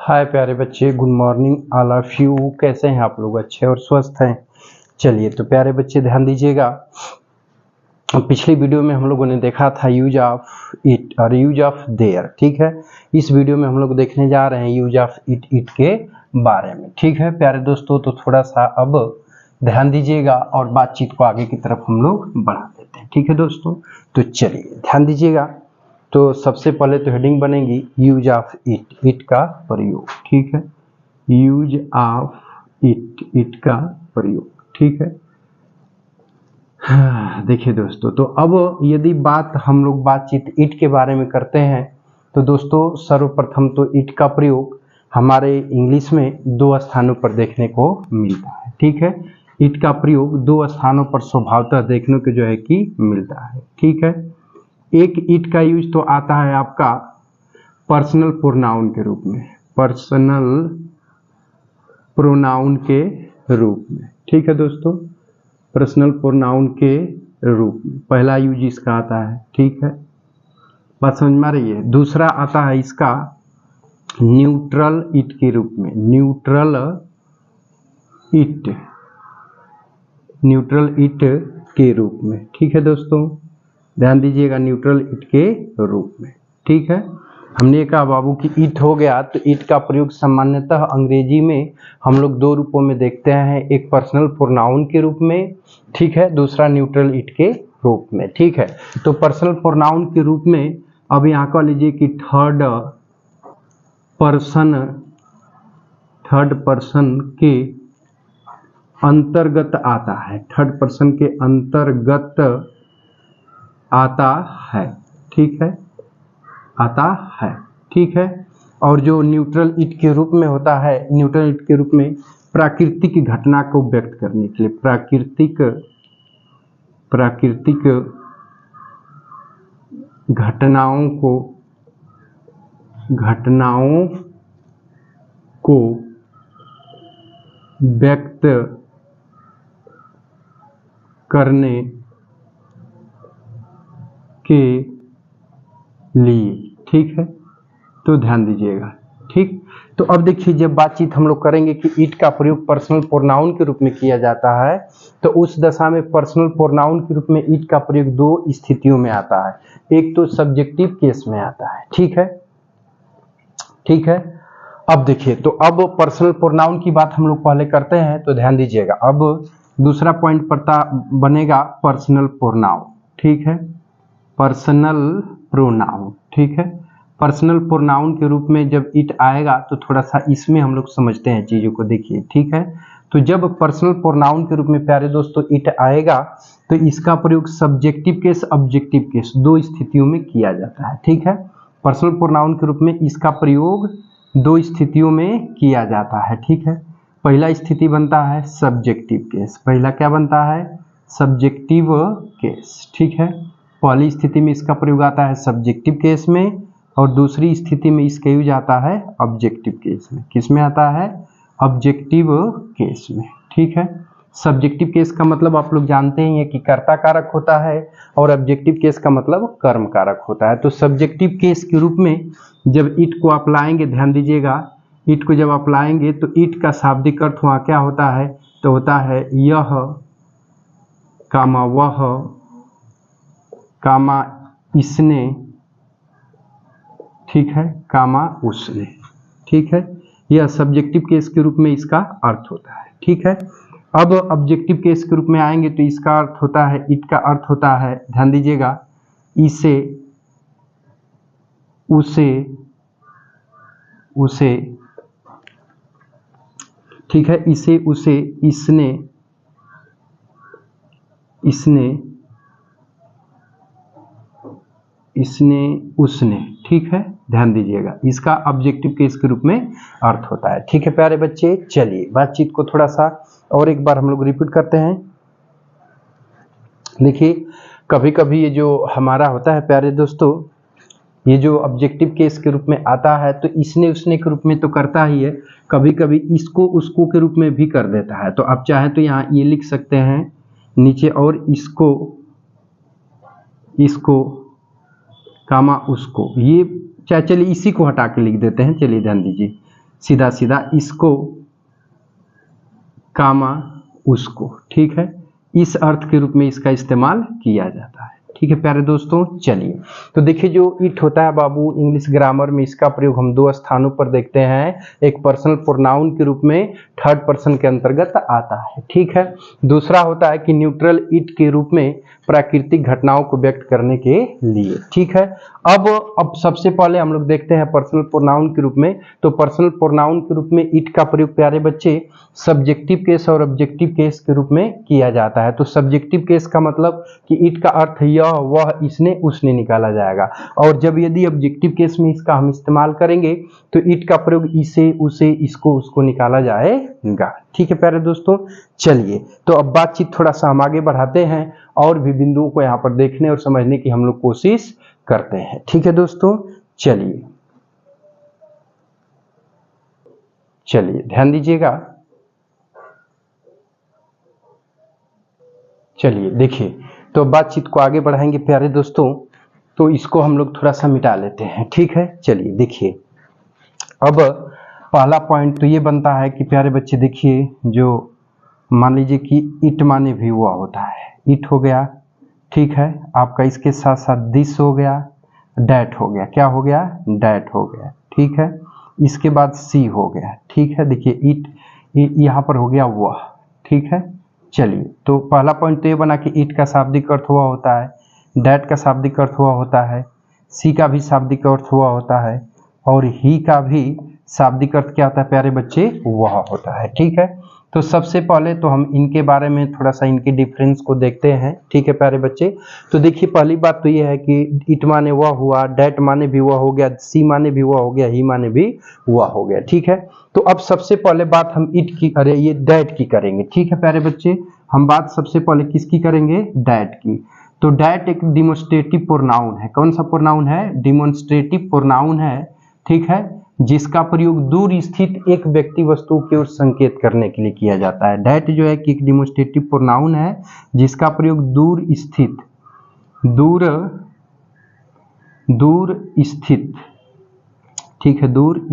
हाय प्यारे बच्चे, good morning all of you. कैसे हैं आप लोग? अच्छे और स्वस्थ हैं? चलिए तो प्यारे बच्चे ध्यान दीजिएगा। पिछली वीडियो में हम लोगों ने देखा था यूज ऑफ इट और यूज ऑफ देयर। ठीक है, इस वीडियो में हम लोग देखने जा रहे हैं यूज ऑफ इट के बारे में। ठीक है प्यारे दोस्तों, तो थोड़ा सा अब ध्यान दीजिएगा और बातचीत को आगे की तरफ हम लोग बढ़ा देते हैं। ठीक है दोस्तों, तो चलिए ध्यान दीजिएगा। तो सबसे पहले तो हेडिंग बनेगी यूज ऑफ इट का प्रयोग। ठीक है, यूज ऑफ इट का प्रयोग। ठीक है, हाँ, देखिए दोस्तों, तो अब यदि हम लोग बातचीत इट के बारे में करते हैं तो दोस्तों सर्वप्रथम तो इट का प्रयोग हमारे इंग्लिश में दो स्थानों पर देखने को मिलता है। ठीक है, इट का प्रयोग दो स्थानों पर स्वभावतः देखने को जो है कि मिलता है। ठीक है, एक इट का यूज तो आता है आपका पर्सनल प्रोनाउन के रूप में, पर्सनल प्रोनाउन के रूप में। ठीक है दोस्तों, पर्सनल प्रोनाउन के रूप में पहला यूज इसका आता है। ठीक है, बात समझ में आ रही है। दूसरा आता है इसका न्यूट्रल इट के रूप में, न्यूट्रल इट के रूप में। ठीक है दोस्तों, ध्यान दीजिएगा, न्यूट्रल इट के रूप में। ठीक है, हमने कहा बाबू कि इट हो गया, तो इट का प्रयोग सामान्यतः अंग्रेजी में हम लोग दो रूपों में देखते हैं, एक पर्सनल प्रोनाउन के रूप में, ठीक है, दूसरा न्यूट्रल इट के रूप में। ठीक है, तो पर्सनल प्रोनाउन के रूप में अब यहाँ कह लीजिए कि थर्ड पर्सन के अंतर्गत आता है, थर्ड पर्सन के अंतर्गत आता है। ठीक है, आता है। ठीक है, और जो न्यूट्रल इट के रूप में होता है, न्यूट्रल इट के रूप में प्राकृतिक घटना को व्यक्त करने के लिए, प्राकृतिक घटनाओं को व्यक्त करने के लिए। ठीक है, तो ध्यान दीजिएगा। ठीक, तो अब देखिए, जब बातचीत हम लोग करेंगे कि इट का प्रयोग पर्सनल प्रोनाउन के रूप में किया जाता है, तो उस दशा में पर्सनल प्रोनाउन के रूप में इट का प्रयोग दो स्थितियों में आता है। एक तो सब्जेक्टिव केस में आता है। ठीक है, ठीक है, अब देखिए, तो अब पर्सनल प्रोनाउन की बात हम लोग पहले करते हैं, तो ध्यान दीजिएगा। अब दूसरा पॉइंट बनेगा पर्सनल प्रोनाउन। ठीक है, पर्सनल प्रोनाउन। ठीक है, पर्सनल प्रोनाउन के रूप में जब इट आएगा तो थोड़ा सा इसमें हम लोग समझते हैं चीजों को। देखिए, ठीक है, तो जब पर्सनल प्रोनाउन के रूप में प्यारे दोस्तों इट आएगा तो इसका प्रयोग सब्जेक्टिव केस, ऑब्जेक्टिव केस दो स्थितियों में किया जाता है। ठीक है, पर्सनल प्रोनाउन के रूप में इसका प्रयोग दो स्थितियों में किया जाता है। ठीक है, पहला स्थिति बनता है सब्जेक्टिव केस। पहला क्या बनता है? Subjective case. ठीक है, पहली स्थिति में इसका प्रयोग आता है सब्जेक्टिव केस में, और दूसरी स्थिति में इसका यूज आता है ऑब्जेक्टिव केस में। किस में आता है? ऑब्जेक्टिव केस में। ठीक है, सब्जेक्टिव केस का मतलब आप लोग जानते ही हैं कि कर्ता कारक होता है, और ऑब्जेक्टिव केस का मतलब कर्म कारक होता है। तो सब्जेक्टिव केस के रूप में जब इट को आप लाएंगे, ध्यान दीजिएगा, इट को जब आप लाएंगे तो इट का शाब्दिक अर्थ वहाँ क्या होता है? तो होता है यह कामा वह कामा इसने, ठीक है, कामा उसने। ठीक है, यह सब्जेक्टिव केस के रूप में इसका अर्थ होता है। ठीक है, अब ऑब्जेक्टिव केस के रूप में आएंगे तो इसका अर्थ होता है, इट का अर्थ होता है, ध्यान दीजिएगा, इसे, उसे, ठीक है, इसे, उसे, इसने, उसने। ठीक है, ध्यान दीजिएगा, इसका ऑब्जेक्टिव केस के रूप में अर्थ होता है। ठीक है प्यारे बच्चे, चलिए बातचीत को थोड़ा सा और एक बार हम लोग रिपीट करते हैं। देखिए, कभी कभी ये जो हमारा होता है प्यारे दोस्तों, ये जो ऑब्जेक्टिव केस के रूप में आता है तो इसने उसने के रूप में तो करता ही है, कभी कभी इसको उसको के रूप में भी कर देता है। तो आप चाहें तो यहाँ ये लिख सकते हैं नीचे, और इसको कामा उसको, ये चलिए इसी को हटा के लिख देते हैं। चलिए ध्यान दीजिए, सीधा सीधा इसको कामा उसको, ठीक है, इस अर्थ के रूप में इसका इस्तेमाल किया जाता है। ठीक है प्यारे दोस्तों, चलिए तो देखिए जो इट होता है बाबू, इंग्लिश ग्रामर में इसका प्रयोग हम दो स्थानों पर देखते हैं। एक पर्सनल प्रोनाउन के रूप में थर्ड पर्सन के अंतर्गत आता है, ठीक है। दूसरा होता है कि न्यूट्रल इट के रूप में प्राकृतिक घटनाओं को व्यक्त करने के लिए, ठीक है। अब सबसे पहले हम लोग देखते हैं पर्सनल प्रोनाउन के रूप में। तो पर्सनल प्रोनाउन के रूप में इट का प्रयोग प्यारे बच्चे सब्जेक्टिव केस और ऑब्जेक्टिव केस के रूप में किया जाता है। तो सब्जेक्टिव केस का मतलब कि इट का अर्थ यह, वह, इसने, उसने निकाला जाएगा। और जब यदि ऑब्जेक्टिव केस में इसका हम इस्तेमाल करेंगे तो इट का प्रयोग इसे, उसे, इसको, उसको निकाला जाएगा। ठीक है प्यारे दोस्तों, चलिए तो अब बातचीत थोड़ा सा हम आगे बढ़ाते हैं और भी बिंदुओं को यहाँ पर देखने और समझने की हम लोग कोशिश करते हैं। ठीक है दोस्तों, चलिए ध्यान दीजिएगा। चलिए देखिए, तो बातचीत को आगे बढ़ाएंगे प्यारे दोस्तों। तो इसको हम लोग थोड़ा सा मिटा लेते हैं, ठीक है। चलिए देखिए, अब पहला पॉइंट तो ये बनता है कि प्यारे बच्चे देखिए, जो मान लीजिए कि इट माने भी हुआ होता है, इट हो गया, ठीक है आपका, इसके साथ साथ दिस हो गया, डैट हो गया, क्या हो गया, डैट हो गया, ठीक है। इसके बाद सी हो गया, ठीक है। देखिए इट यहाँ पर हो गया वह, ठीक है। चलिए तो पहला पॉइंट तो ये बना कि इट का शाब्दिक अर्थ हुआ होता है, डैट का शाब्दिक अर्थ हुआ होता है, सी का भी शाब्दिक अर्थ हुआ होता है, और ही का भी शाब्दिक अर्थ क्या होता है प्यारे बच्चे, वह होता है, ठीक है। तो सबसे पहले तो हम इनके बारे में थोड़ा सा इनके डिफरेंस को देखते हैं, ठीक है प्यारे बच्चे। तो देखिए पहली बात तो ये है कि इट माने वह हुआ, डैट माने भी वह हो गया, सी माने भी वह हो गया, ही माने भी वह हो गया, ठीक है। तो अब सबसे पहले बात हम इट की, अरे ये डैट की करेंगे, ठीक है प्यारे बच्चे। हम बात सबसे पहले किसकी करेंगे, डैट की। तो डैट एक डिमोन्स्ट्रेटिव प्रोनाउन है। कौन सा प्रोनाउन है, डिमोन्स्ट्रेटिव प्रोनाउन है, ठीक है, जिसका प्रयोग दूर स्थित एक व्यक्ति वस्तु की ओर संकेत करने के लिए किया जाता है। डैट जो है कि एक डिमोन्स्ट्रेटिव प्रोनाउन है जिसका प्रयोग दूर स्थित, ठीक है, दूर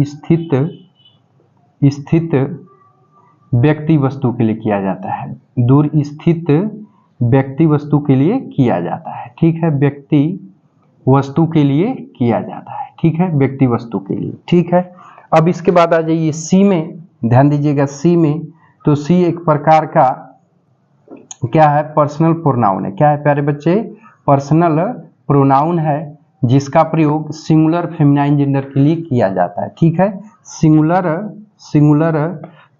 स्थित व्यक्ति वस्तु के लिए किया जाता है, दूर स्थित व्यक्ति वस्तु के लिए किया जाता है, ठीक है, व्यक्ति वस्तु के लिए किया जाता है, ठीक है, व्यक्ति वस्तु के लिए, ठीक है। अब इसके बाद आ जाइए सी में, ध्यान दीजिएगा सी में। तो सी एक प्रकार का क्या है, पर्सनल प्रोनाउन है। क्या है प्यारे बच्चे, पर्सनल प्रोनाउन है जिसका प्रयोग सिंगुलर फेमिनाइन जेंडर के लिए किया जाता है, ठीक है, सिंगुलर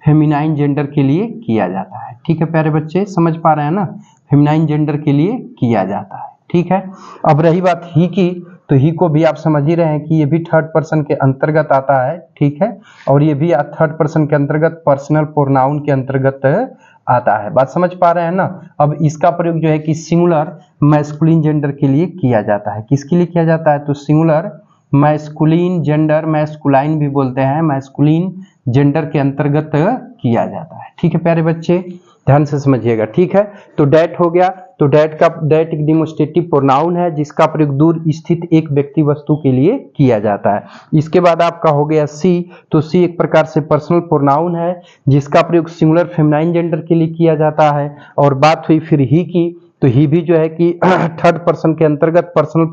फेमिनाइन जेंडर के लिए किया जाता है, ठीक है प्यारे बच्चे, समझ पा रहे हैं ना, फेमिनाइन जेंडर के लिए किया जाता है, ठीक है। अब रही बात ही की, तो ही को भी आप समझ ही रहे हैं कि ये भी थर्ड पर्सन के अंतर्गत आता है, ठीक है, और ये भी थर्ड पर्सन के अंतर्गत पर्सनल प्रोनाउन के अंतर्गत आता है। बात समझ पा रहे हैं ना। अब इसका प्रयोग जो है कि सिंगुलर मैस्कुलिन जेंडर के लिए किया जाता है। किसके लिए किया जाता है, तो सिंगुलर मैस्कुलिन जेंडर, मैस्कुलाइन भी बोलते हैं, मैस्कुलिन जेंडर के अंतर्गत किया जाता है, ठीक है प्यारे बच्चे, ध्यान से समझिएगा, ठीक है। तो डैट हो गया, तो डैट एक डिमोन्स्ट्रेटिव प्रोनाउन है जिसका प्रयोग दूर स्थित एक व्यक्ति वस्तु के लिए किया जाता है। इसके बाद आपका हो गया सी। तो सी एक प्रकार से पर्सनल प्रोनाउन है जिसका प्रयोग सिंगुलर फेमिनाइन जेंडर के लिए किया जाता है। और बात हुई फिर ही की, तो ही भी जो है कि थर्ड पर्सन के अंतर्गत पर्सनल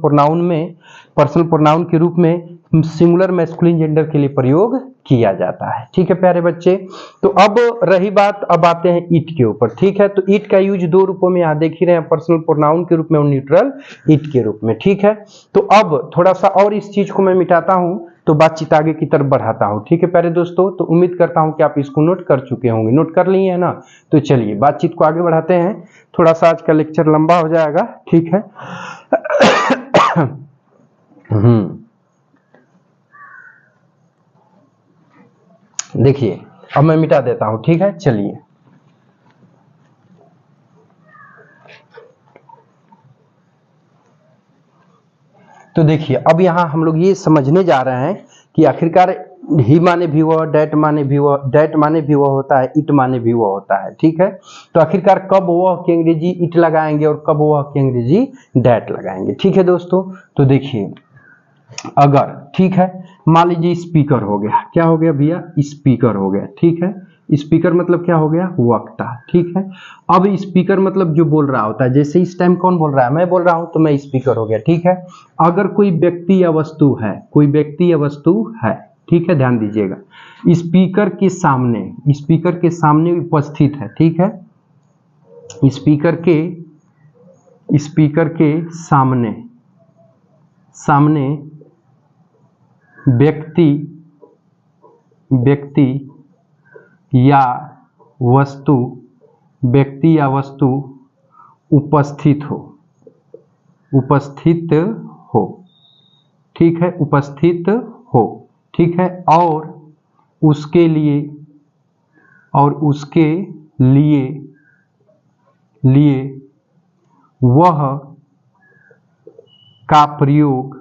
प्रोनाउन के रूप में सिंगुलर मैस्कुलिन जेंडर के लिए प्रयोग किया जाता है, ठीक है प्यारे बच्चे। तो अब रही बात, अब आते हैं इट के ऊपर, ठीक है। तो इट का यूज दो रूपों में यहाँ देख ही रहे हैं, पर्सनल प्रोनाउन के रूप में और न्यूट्रल इट के रूप में, ठीक है। तो अब थोड़ा सा और इस चीज को मैं मिटाता हूँ तो बातचीत आगे की तरफ बढ़ाता हूँ, ठीक है प्यारे दोस्तों। तो उम्मीद करता हूँ कि आप इसको नोट कर चुके होंगे, नोट कर लिए है ना। तो चलिए बातचीत को आगे बढ़ाते हैं, थोड़ा सा आज का लेक्चर लंबा हो जाएगा, ठीक है। देखिए अब मैं मिटा देता हूं, ठीक है, चलिए। तो देखिए अब यहां हम लोग ये समझने जा रहे हैं कि आखिरकार ही माने भी हुआ, डैट माने भी हुआ होता है, इट माने भी हुआ होता है, ठीक है। तो आखिरकार कब वह की अंग्रेजी इट लगाएंगे और कब वह की अंग्रेजी डैट लगाएंगे, ठीक है दोस्तों। तो देखिए अगर, ठीक है, मान लीजिए स्पीकर हो गया, क्या हो गया भैया, स्पीकर हो गया, ठीक है। स्पीकर मतलब क्या हो गया, वक्ता, ठीक है। अब स्पीकर मतलब जो बोल रहा होता है, जैसे इस टाइम कौन बोल रहा है, मैं बोल रहा हूं तो मैं स्पीकर हो गया, ठीक है। अगर कोई व्यक्ति या वस्तु है, कोई व्यक्ति या वस्तु है, ठीक है, ध्यान दीजिएगा, स्पीकर के सामने उपस्थित है, ठीक है। स्पीकर के सामने व्यक्ति या वस्तु उपस्थित हो, ठीक है, उपस्थित हो, ठीक है। और उसके लिए वह का प्रयोग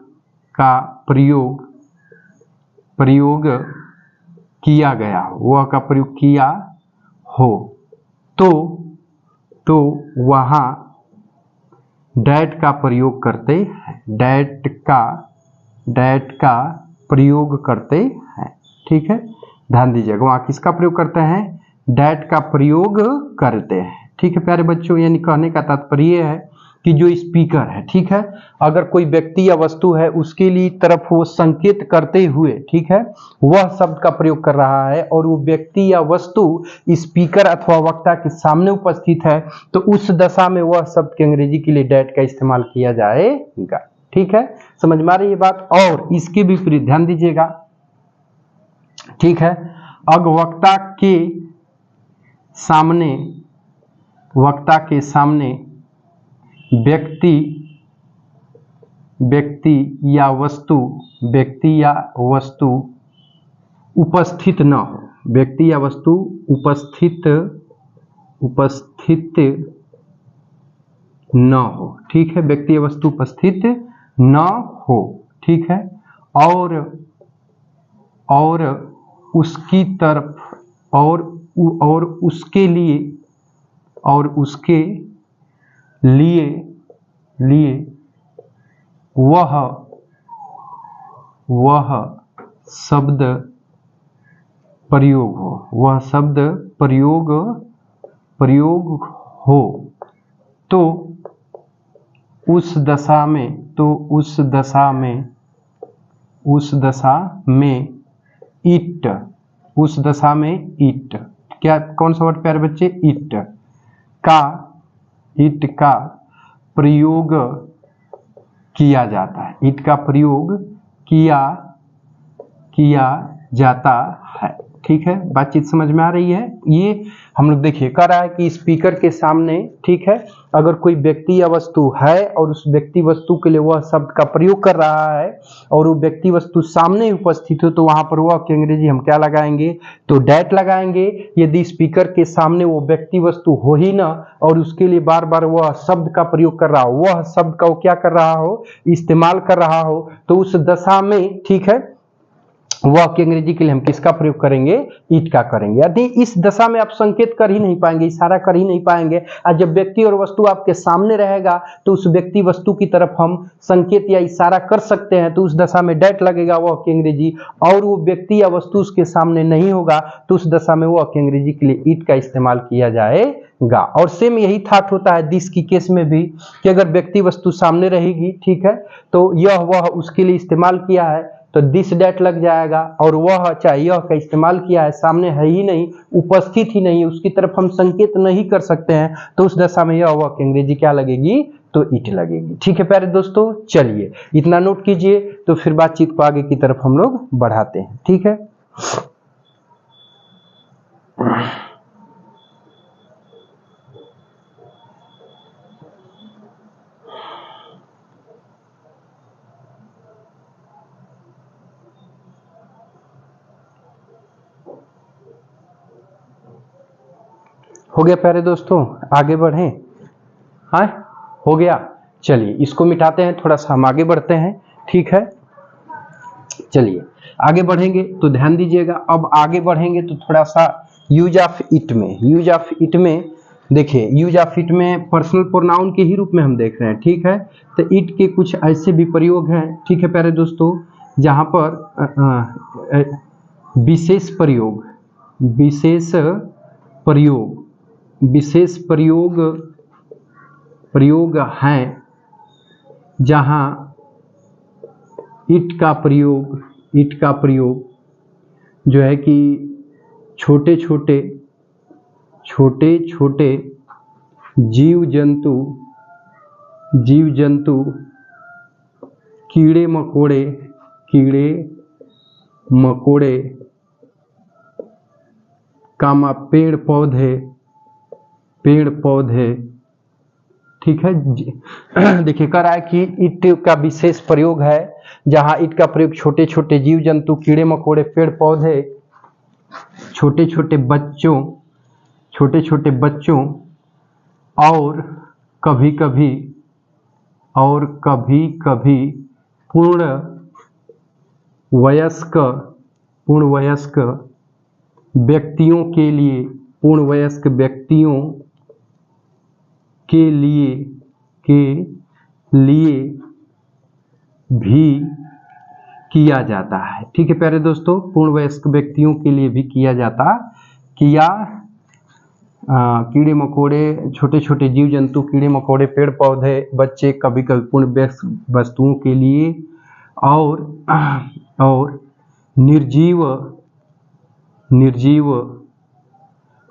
किया गया हो, वह का प्रयोग किया हो, तो वहाँ डैट का प्रयोग करते हैं, डैट का प्रयोग करते हैं, ठीक है। ध्यान दीजिएगा, वहाँ किसका प्रयोग करते हैं, डैट का प्रयोग करते हैं, ठीक है प्यारे बच्चों। यानी कहने का तात्पर्य है कि जो स्पीकर है, ठीक है, अगर कोई व्यक्ति या वस्तु है उसके लिए तरफ वो संकेत करते हुए, ठीक है, वह शब्द का प्रयोग कर रहा है और वो व्यक्ति या वस्तु स्पीकर अथवा वक्ता के सामने उपस्थित है, तो उस दशा में वह शब्द के अंग्रेजी के लिए डैट का इस्तेमाल किया जाएगा, ठीक है। समझ में आ रही है बात। और इसके विपरीत ध्यान दीजिएगा, ठीक है, अब वक्ता के सामने व्यक्ति या वस्तु उपस्थित न हो, व्यक्ति या वस्तु उपस्थित न हो, ठीक है, व्यक्ति या वस्तु उपस्थित न हो, ठीक है। और उसकी तरफ और उसके लिए वह शब्द प्रयोग हो, तो उस दशा में इट क्या, कौन सा वर्ड प्यारे बच्चे, इट का प्रयोग किया जाता है, इट का प्रयोग किया जाता है, ठीक है। बातचीत समझ में आ रही है। ये हम लोग देखिए कह रहा है कि स्पीकर के सामने, ठीक है, अगर कोई व्यक्ति या वस्तु है और उस व्यक्ति वस्तु के लिए वह शब्द का प्रयोग कर रहा है और वो व्यक्ति वस्तु सामने उपस्थित हो, तो वहां पर वह की अंग्रेजी हम क्या लगाएंगे, तो डैट लगाएंगे। यदि स्पीकर के सामने वो व्यक्ति वस्तु हो ही ना और उसके लिए बार बार वह शब्द का प्रयोग कर रहा हो, वह शब्द का वो क्या कर रहा हो, इस्तेमाल कर रहा हो, तो उस दशा में, ठीक है, वह की अंग्रेजी के लिए हम किसका प्रयोग करेंगे, इट का करेंगे। यदि इस दशा में आप संकेत कर ही नहीं पाएंगे, इशारा कर ही नहीं पाएंगे, और जब व्यक्ति और वस्तु आपके सामने रहेगा तो उस व्यक्ति वस्तु की तरफ हम संकेत या इशारा कर सकते हैं, तो उस दशा में डैट लगेगा वह की अंग्रेजी। और वो व्यक्ति या वस्तु उसके सामने नहीं होगा तो उस दशा में वह की अंग्रेजी के लिए इट का इस्तेमाल किया जाएगा। और सेम यही थाट होता है दिस की केस में भी, कि अगर व्यक्ति वस्तु सामने रहेगी, ठीक है, तो यह वह उसके लिए इस्तेमाल किया है तो दिस डैट लग जाएगा, और वह चाहे यह का इस्तेमाल किया है, सामने है ही नहीं, उपस्थित ही नहीं, उसकी तरफ हम संकेत नहीं कर सकते हैं, तो उस दशा में यह वह की अंग्रेजी क्या लगेगी, तो इट लगेगी, ठीक है प्यारे दोस्तों। चलिए इतना नोट कीजिए, तो फिर बातचीत को आगे की तरफ हम लोग बढ़ाते हैं, ठीक है। हो गया प्यारे दोस्तों, आगे बढ़ें, हाँ हो गया। चलिए इसको मिटाते हैं, थोड़ा सा हम आगे बढ़ते हैं, ठीक है। चलिए आगे बढ़ेंगे तो ध्यान दीजिएगा, अब आगे बढ़ेंगे तो थोड़ा सा यूज ऑफ इट में देखिए, यूज ऑफ इट में पर्सनल प्रोनाउन के ही रूप में हम देख रहे हैं, ठीक है। तो इट के कुछ ऐसे भी प्रयोग हैं, ठीक है प्यारे दोस्तों, जहाँ पर विशेष प्रयोग हैं, जहाँ ईंट का प्रयोग जो है कि छोटे छोटे जीव जंतु कीड़े मकोड़े कामा पेड़ पौधे, ठीक है। देखिए कह रहा है कि ईंट का विशेष प्रयोग है, जहां ईंट का प्रयोग छोटे छोटे जीव जंतु कीड़े मकोड़े पेड़ पौधे छोटे छोटे बच्चों और कभी कभी पूर्ण वयस्क व्यक्तियों के लिए भी किया जाता है, ठीक है प्यारे दोस्तों। पूर्ण वयस्क व्यक्तियों के लिए भी किया जाता, कीड़े मकोड़े छोटे छोटे जीव जंतु कीड़े मकोड़े पेड़ पौधे बच्चे कभी कभी पूर्ण वयस्क वस्तुओं के लिए और निर्जीव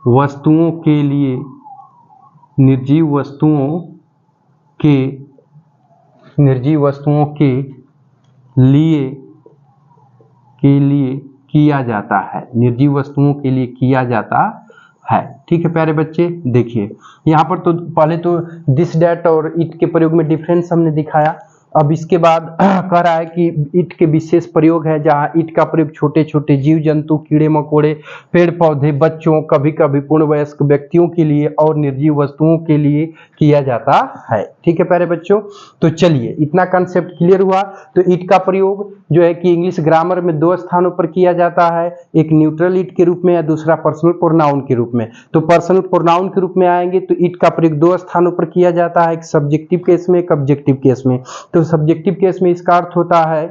वस्तुओं के लिए किया जाता है, निर्जीव वस्तुओं के लिए किया जाता है, ठीक है प्यारे बच्चे। देखिए यहाँ पर तो पहले तो दिस डैट और इट के प्रयोग में डिफरेंस हमने दिखाया। अब इसके बाद कह रहा है कि ईंट के विशेष प्रयोग है, जहाँ ईंट का प्रयोग छोटे छोटे जीव जंतु कीड़े मकोड़े पेड़ पौधे बच्चों कभी कभी पूर्ण वयस्क व्यक्तियों के लिए और निर्जीव वस्तुओं के लिए किया जाता है, ठीक है प्यारे बच्चों। तो चलिए इतना कंसेप्ट क्लियर हुआ। तो ईंट का प्रयोग जो है कि इंग्लिश ग्रामर में 2 स्थानों पर किया जाता है, एक न्यूट्रल ईंट के रूप में या दूसरा पर्सनल प्रोनाउन के रूप में। तो पर्सनल प्रोनाउन के रूप में आएंगे तो ईंट का प्रयोग 2 स्थानों पर किया जाता है, एक सब्जेक्टिव केस में एक ऑब्जेक्टिव केस में। तो सब्जेक्टिव केस में इसका अर्थ होता है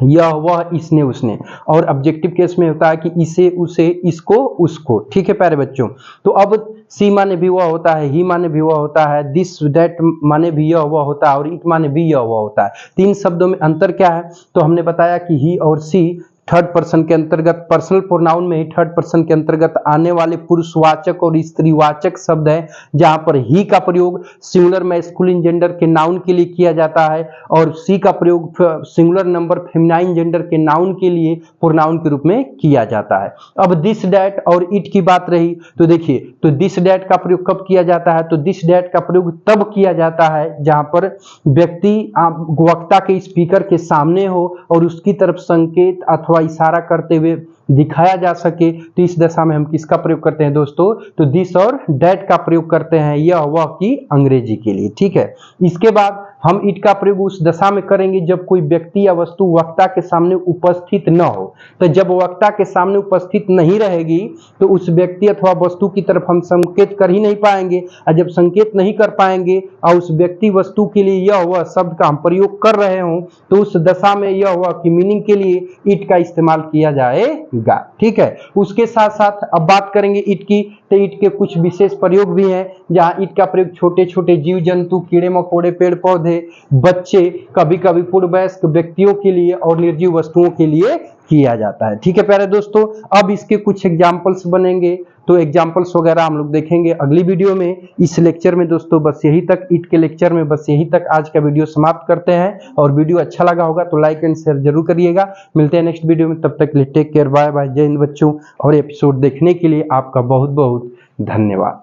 यह वह इसने उसने, और ऑब्जेक्टिव केस में होता है कि इसे उसे इसको उसको, ठीक है प्यारे बच्चों। तो अब सी माने भी वह होता है, ही माने भी वह होता है, दिस डैट माने भी यह वह होता है और इट माने भी यह वह होता है। 3 शब्दों में अंतर क्या है? तो हमने बताया कि ही और सी थर्ड पर्सन के अंतर्गत, पर्सनल प्रोनाउन में ही थर्ड पर्सन के अंतर्गत आने वाले पुरुषवाचक और स्त्रीवाचक शब्द है, जहां पर ही का प्रयोग सिंगुलर मैस्कुलिन जेंडर के नाउन के लिए किया जाता है और सी का प्रयोग सिंगुलर नंबर फेमिनाइन जेंडर के नाउन के लिए प्रोनाउन के रूप में किया जाता है। अब दिस डैट और इट की बात रही तो देखिए, तो दिस डैट का प्रयोग कब किया जाता है? तो दिस डैट का प्रयोग तब किया जाता है जहां पर व्यक्ति वक्ता के स्पीकर के सामने हो और उसकी तरफ संकेत अथवा इशारा करते हुए दिखाया जा सके। तो इस दशा में हम किसका प्रयोग करते हैं दोस्तों? तो दिस और डैट का प्रयोग करते हैं यह वह की अंग्रेजी के लिए, ठीक है। इसके बाद हम इट का प्रयोग उस दशा में करेंगे जब कोई व्यक्ति या वस्तु वक्ता के सामने उपस्थित न हो। तो जब वक्ता के सामने उपस्थित नहीं रहेगी तो उस व्यक्ति अथवा वस्तु की तरफ हम संकेत कर ही नहीं पाएंगे, और जब संकेत नहीं कर पाएंगे और उस व्यक्ति वस्तु के लिए यह वह शब्द का हम प्रयोग कर रहे हो तो उस दशा में यह वह की मीनिंग के लिए इट का इस्तेमाल किया जाएगा, ठीक है। उसके साथ साथ अब बात करेंगे इट की। तो इट के कुछ विशेष प्रयोग भी हैं, जहां इट का प्रयोग छोटे छोटे जीव जंतु कीड़े मकोड़े पेड़ पौधे बच्चे कभी कभी पूर्ण वयस्क व्यक्तियों के लिए और निर्जीव वस्तुओं के लिए किया जाता है, ठीक है प्यारे दोस्तों। अब इसके कुछ एग्जाम्पल्स बनेंगे, तो एग्जाम्पल्स वगैरह हम लोग देखेंगे अगली वीडियो में। इस लेक्चर में दोस्तों बस यही तक, इट के लेक्चर में बस यही तक आज का वीडियो समाप्त करते हैं। और वीडियो अच्छा लगा होगा तो लाइक एंड शेयर जरूर करिएगा। मिलते हैं नेक्स्ट वीडियो में, तब तक के लिए टेक केयर, बाय बाय, जय हिंद बच्चों। और एपिसोड देखने के लिए आपका बहुत बहुत धन्यवाद।